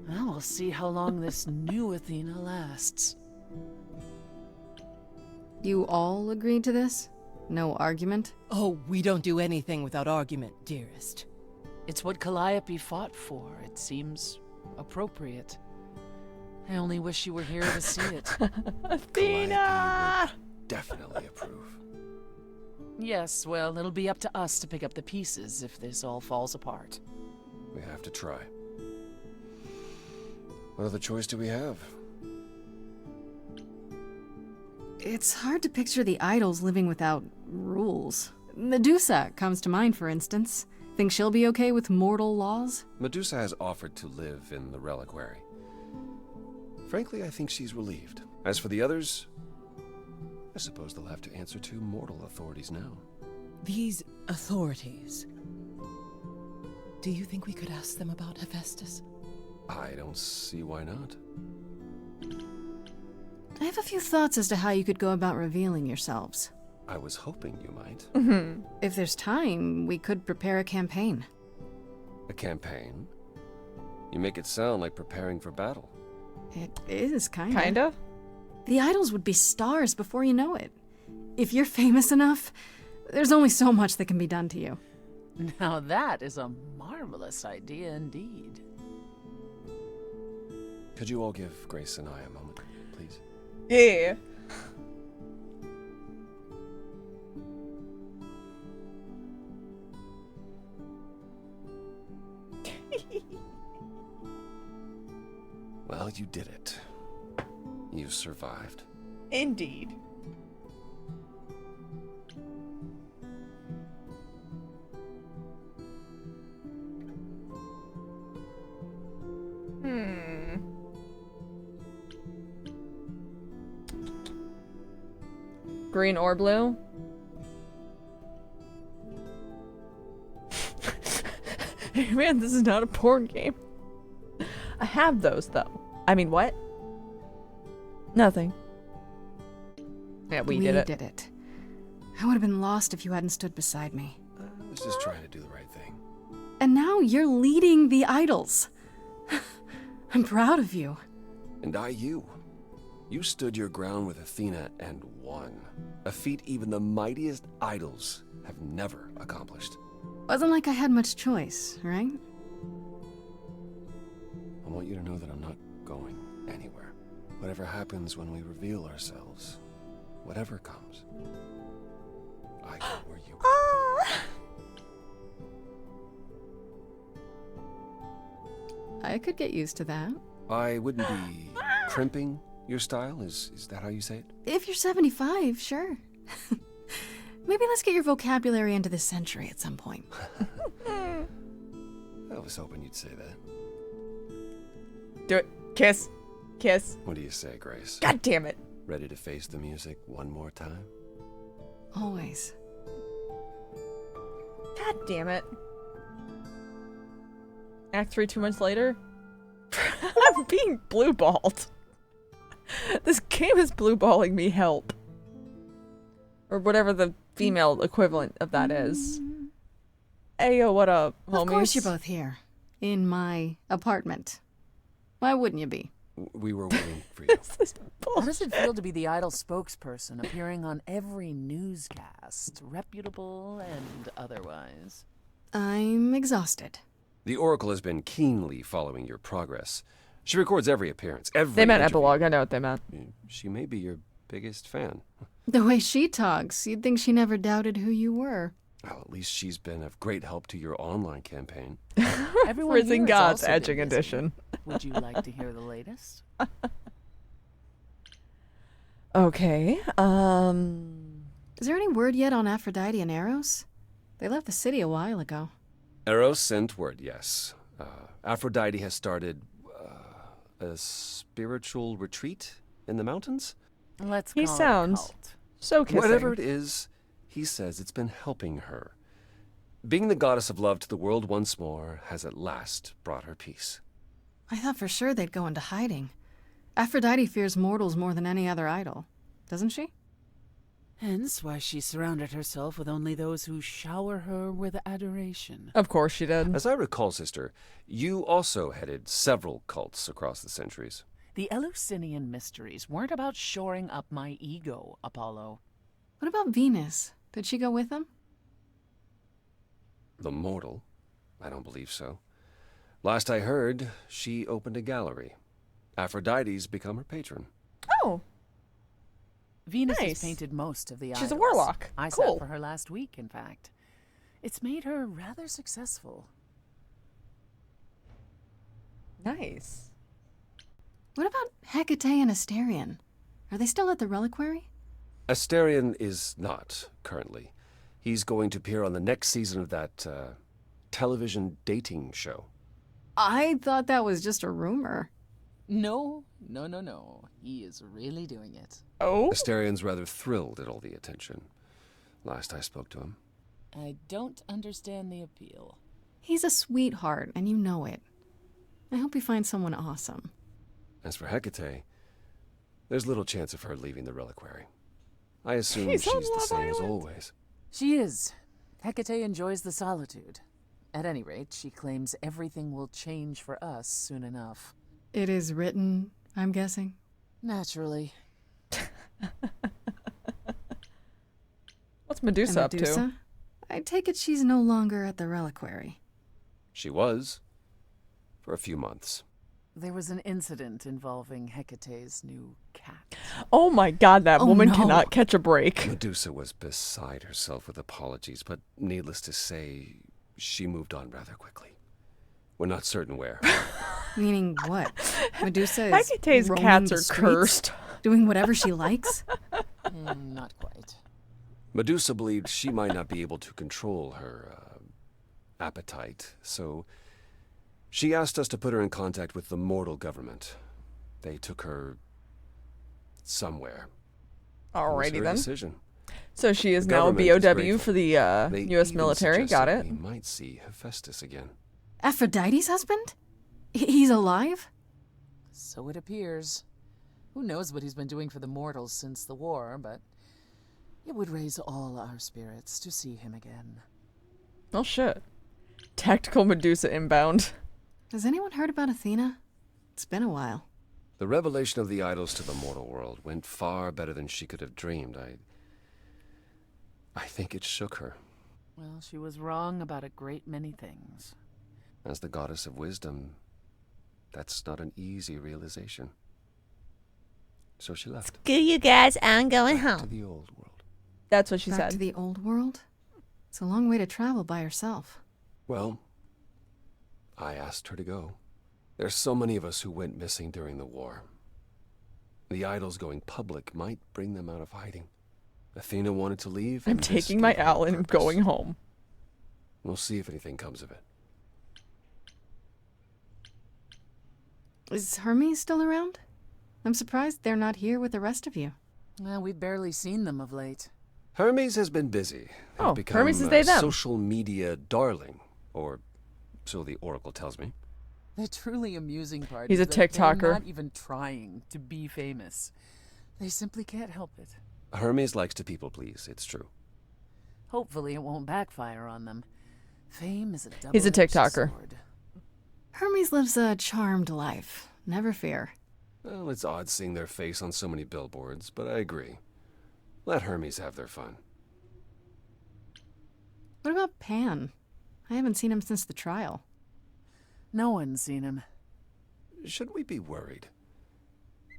Well, we'll see how long this new Athena lasts. You all agreed to this? No argument? Oh, we don't do anything without argument, dearest. It's what Calliope fought for. It seems appropriate. I only wish you were here to see it. Athena! Definitely approve. Yes, well, it'll be up to us to pick up the pieces if this all falls apart. We have to try. What other choice do we have? It's hard to picture the idols living without rules. Medusa comes to mind, for instance. Think she'll be okay with mortal laws? Medusa has offered to live in the reliquary. Frankly, I think she's relieved. As for the others, I suppose they'll have to answer to mortal authorities now. These authorities. Do you think we could ask them about Hephaestus? I don't see why not. I have a few thoughts as to how you could go about revealing yourselves. I was hoping you might. If there's time, we could prepare a campaign. A campaign? You make it sound like preparing for battle. It is, kinda. Kinda? The idols would be stars before you know it. If you're famous enough, there's only so much that can be done to you. Now that is a marvelous idea indeed. Could you all give Grace and I a moment, please? Yeah. Well, you did it. You survived. Indeed. Green or blue? Hey man, this is not a porn game. I have those though. I mean, what? Nothing. Yeah, we did it. I would have been lost if you hadn't stood beside me. I was just trying to do the right thing. And now you're leading the idols. I'm proud of you. And you. You stood your ground with Athena and won. A feat even the mightiest idols have never accomplished. Wasn't like I had much choice, right? I want you to know that I'm not going anywhere. Whatever happens when we reveal ourselves, whatever comes, I go where you go. I could get used to that. I wouldn't be crimping your style? Is that how you say it? If you're 75, sure. Maybe let's get your vocabulary into this century at some point. I was hoping you'd say that. Do it. Kiss. Kiss. What do you say, Grace? God damn it. Ready to face the music one more time? Always. God damn it. Act 3 2 months later? I'm being blue-balled. This game is blue-balling me, help. Or whatever the female equivalent of that is. Ayo, what up, homies? Of course you're both here. In my apartment. Why wouldn't you be? We were waiting for you. How does it feel to be the idol spokesperson, appearing on every newscast, reputable and otherwise? I'm exhausted. The Oracle has been keenly following your progress. She records every appearance, every They meant interview. epilogue, I know what they meant. She may be your biggest fan. The way she talks, you'd think she never doubted who you were. Well, at least she's been of great help to your online campaign. Everyone Risen here has Gods also been Edging busy. Edition. Would you like to hear the latest? Okay, Is there any word yet on Aphrodite and Eros? They left the city a while ago. Eros sent word, yes. Aphrodite has started a spiritual retreat in the mountains? Let's He call it sounds cult. so kissing. Whatever it is, he says it's been helping her. Being the goddess of love to the world once more has at last brought her peace. I thought for sure they'd go into hiding. Aphrodite fears mortals more than any other idol, doesn't she? Hence why she surrounded herself with only those who shower her with adoration. Of course she did. As I recall, sister, you also headed several cults across the centuries. The Eleusinian mysteries weren't about shoring up my ego, Apollo. What about Venus? Did she go with them? The mortal? I don't believe so. Last I heard, she opened a gallery. Aphrodite's become her patron. Oh. Venus Nice. has painted most of the She's a idols. warlock. I Cool. sat for her last week, in fact. It's made her rather successful. Nice. What about Hecate and Asterion? Are they still at the reliquary? Asterion is not, currently. He's going to appear on the next season of that television dating show. I thought that was just a rumor. No. He is really doing it. Oh? Asterion's rather thrilled at all the attention. Last I spoke to him. I don't understand the appeal. He's a sweetheart, and you know it. I hope you find someone awesome. As for Hecate, there's little chance of her leaving the reliquary. I assume He's she's on the Love same as Island. always. She is. Hecate enjoys the solitude. At any rate, she claims everything will change for us soon enough. It is written, I'm guessing. Naturally. What's Medusa up to? I take it she's no longer at the reliquary. She was. For a few months. There was an incident involving Hecate's new cat. Oh my god, that woman cannot catch a break. Medusa was beside herself with apologies, but needless to say, she moved on rather quickly. We're not certain where. Meaning what? Medusa is Hecate's roaming cats the are streets, cursed. doing whatever she likes? Not quite. Medusa believed she might not be able to control her appetite, so she asked us to put her in contact with the mortal government. They took her somewhere. It was Alrighty her then. decision. So she is The now a government is BOW grateful. for the They U.S. even military. Got suggested it. We might see Hephaestus again. Aphrodite's husband? He's alive? So it appears. Who knows what he's been doing for the mortals since the war, but it would raise all our spirits to see him again. Oh shit. Tactical Medusa inbound. Has anyone heard about Athena? It's been a while. The revelation of the idols to the mortal world went far better than she could have dreamed. I think it shook her. Well, she was wrong about a great many things. As the goddess of wisdom, that's not an easy realization. So she left. Screw you guys, I'm going To home. the old world. That's what she Back said. to the old world? It's a long way to travel by herself. Well, I asked her to go. There's so many of us who went missing during the war. The idols going public might bring them out of hiding. Athena wanted to leave. I'm and this taking my gave her owl and I'm purpose. going home. We'll see if anything comes of it. Is Hermes still around? I'm surprised they're not here with the rest of you. Well, we've barely seen them of late. Hermes has been busy. Oh, They've become Hermes is a they, them. social media darling, or so the Oracle tells me. They're truly amusing parties. He's a that they're TikToker. not even trying to be famous. They simply can't help it. Hermes likes to people please, it's true. Hopefully it won't backfire on them. Fame is a double-edged He's a TikToker. sword. Hermes lives a charmed life. Never fear. Well, it's odd seeing their face on so many billboards, but I agree. Let Hermes have their fun. What about Pan? I haven't seen him since the trial. No one's seen him. Should we be worried?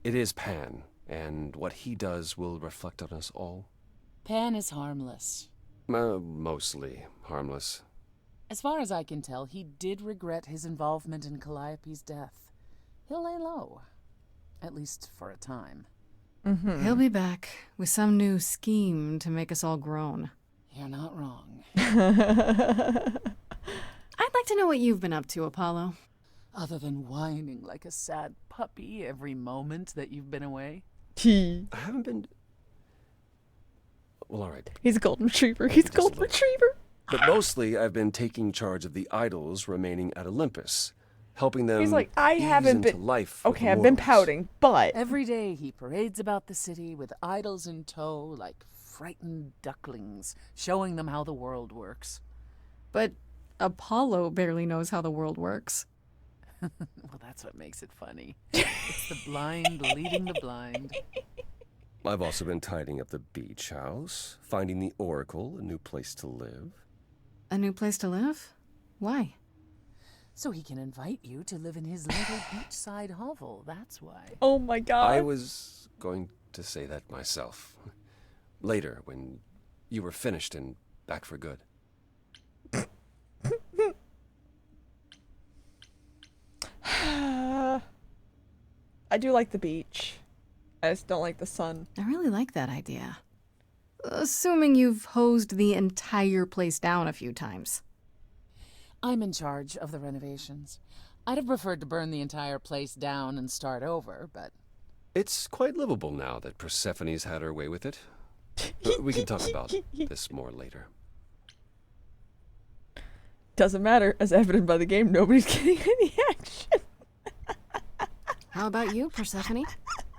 It is Pan, and what he does will reflect on us all. Pan is harmless. Mostly harmless. As far as I can tell, he did regret his involvement in Calliope's death. He'll lay low. At least for a time. He'll be back with some new scheme to make us all groan. You're not wrong. I'd like to know what you've been up to, Apollo. Other than whining like a sad puppy every moment that you've been away. I haven't been... Well, all right. He's a golden retriever. He's a golden retriever. But mostly, I've been taking charge of the idols remaining at Olympus, helping them He's like, I ease haven't into been. life with Okay, the I've been mortals. pouting, but Every day he parades about the city with idols in tow like frightened ducklings, showing them how the world works. But Apollo barely knows how the world works. Well, that's what makes it funny. It's the blind leading the blind. I've also been tidying up the beach house, finding the Oracle, a new place to live. A new place to live? Why? So he can invite you to live in his little beachside hovel, that's why. oh my god. I was going to say that myself. Later, when you were finished and back for good. I do like the beach. I just don't like the sun. I really like that idea. Assuming you've hosed the entire place down a few times. I'm in charge of the renovations. I'd have preferred to burn the entire place down and start over, but It's quite livable now that Persephone's had her way with it. We can talk about this more later. Doesn't matter, as evident by the game, nobody's getting any action. How about you, Persephone?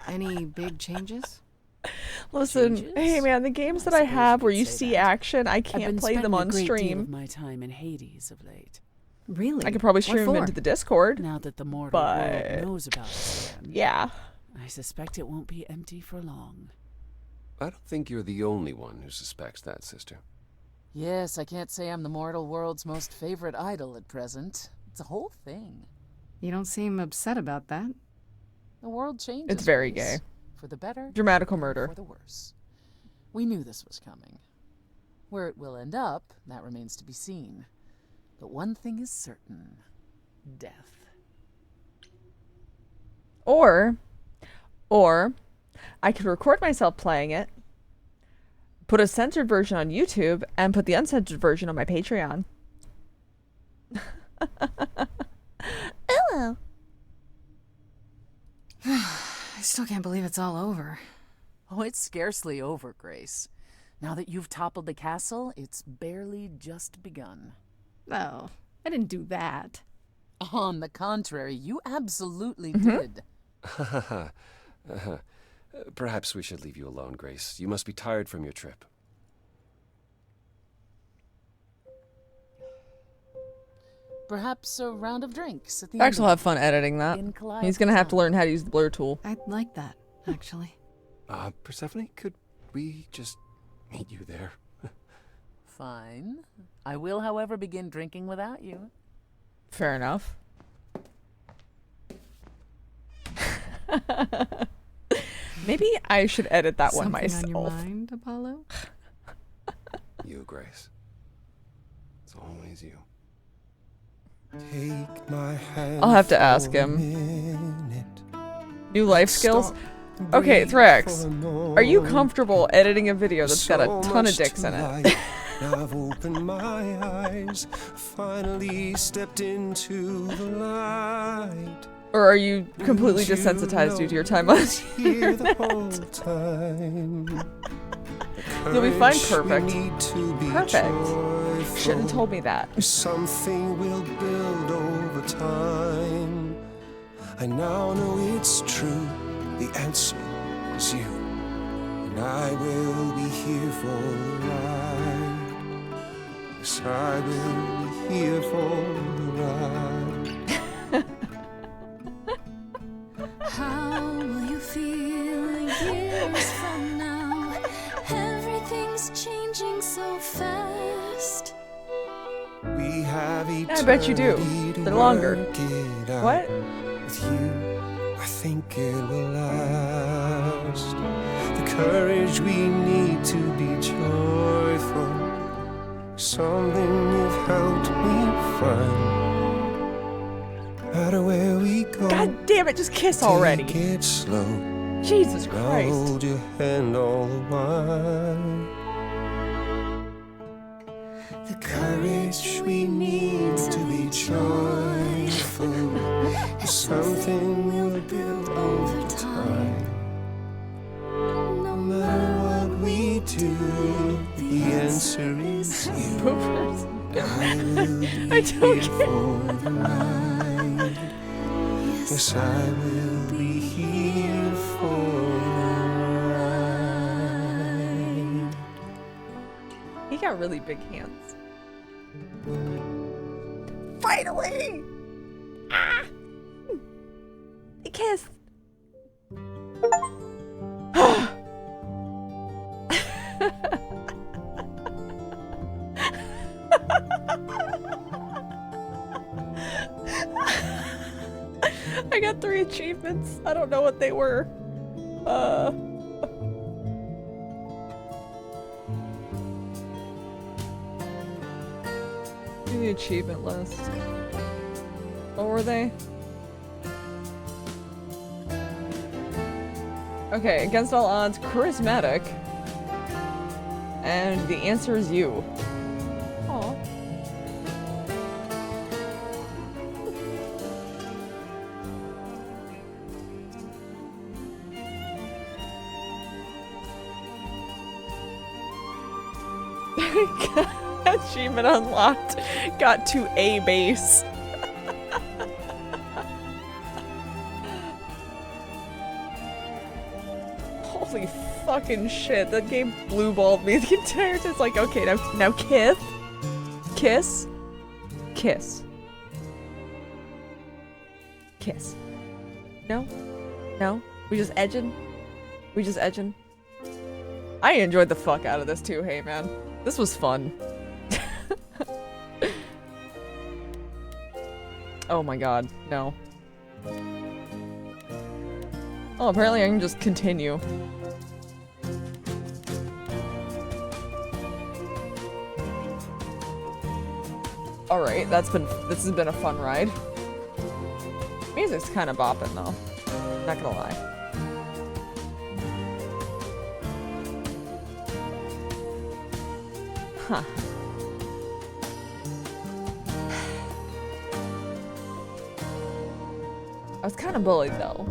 Any big changes? Listen, Changes? hey man, the games that I suppose have you where could you say see that. action, I I've can't been play them spending on a great deal stream. of my time in Hades of late. Really? I could probably What stream them for? into the Discord. Now that the mortal but world knows about this land, yeah. I suspect it won't be empty for long. I don't think you're the only one who suspects that, sister. Yes, I can't say I'm the mortal world's most favorite idol at present. It's a whole thing. You don't seem upset about that. The world changes. It's very Grace. gay. For the better. Dramatical or murder. For the worse. We knew this was coming. Where it will end up, that remains to be seen. But one thing is certain. Death. Or I could record myself playing it, put a censored version on YouTube, and put the uncensored version on my Patreon. Hello. I still can't believe it's all over. Oh, it's scarcely over, Grace. Now that you've toppled the castle, it's barely just begun. Oh, I didn't do that. On the contrary, you absolutely did. Perhaps we should leave you alone, Grace. You must be tired from your trip. Perhaps a round of drinks at the Max end. will have fun editing that. In He's gonna have to learn how to use the blur tool. I'd like that, actually. Persephone, could we just meet you there? Fine. I will, however, begin drinking without you. Fair enough. Maybe I should edit that one Something myself. on your mind, Apollo? You, Grace. It's always you. Take my hand. I'll have to ask him. New life skills? Okay, Thrax, are you comfortable editing a video that's got a ton of dicks in it? I've opened my eyes, finally stepped into the light. Or are you completely desensitized due to your time on Here the internet? whole time. You'll be fine, Courage we perfect. need to be Perfect. Should have told me that. Something will build over time. I now know it's true. The answer is you. And I will be here for the ride. Yes, I will be here for the ride. How will you feel years from now? Everything's changing so fast. We have I bet you do. eternity to They're longer. work it out. What? With you, I think it will last. The courage we need to be joyful. Something you've helped me find. No matter where we go. God damn it, just kiss already. Take it slow. Jesus I'll Christ. hold your hand all the while. The courage we need to be joyful is something we'll build over time. No matter what we do, the answer is you. Poopers. I will be I don't here for the ride. Yes, I will be here for the ride. He got really big hands. Finally! Ah! He kissed. I got 3 achievements. I don't know what they were. Do the achievement list. What were they? Okay, against all odds, charismatic. And the answer is you. Aw. Achievement unlocked. Got to A base. Holy fucking shit. That game blue-balled me the entire time. It's like, okay, now kiss. Kiss. Kiss. Kiss. No? No? We just edging? We just edging? I enjoyed the fuck out of this too, hey man. This was fun. Oh my god, no. Oh, apparently I can just continue. Alright, this has been a fun ride. Music's kind of bopping though. Not gonna lie. Huh. I was kind of bullied though.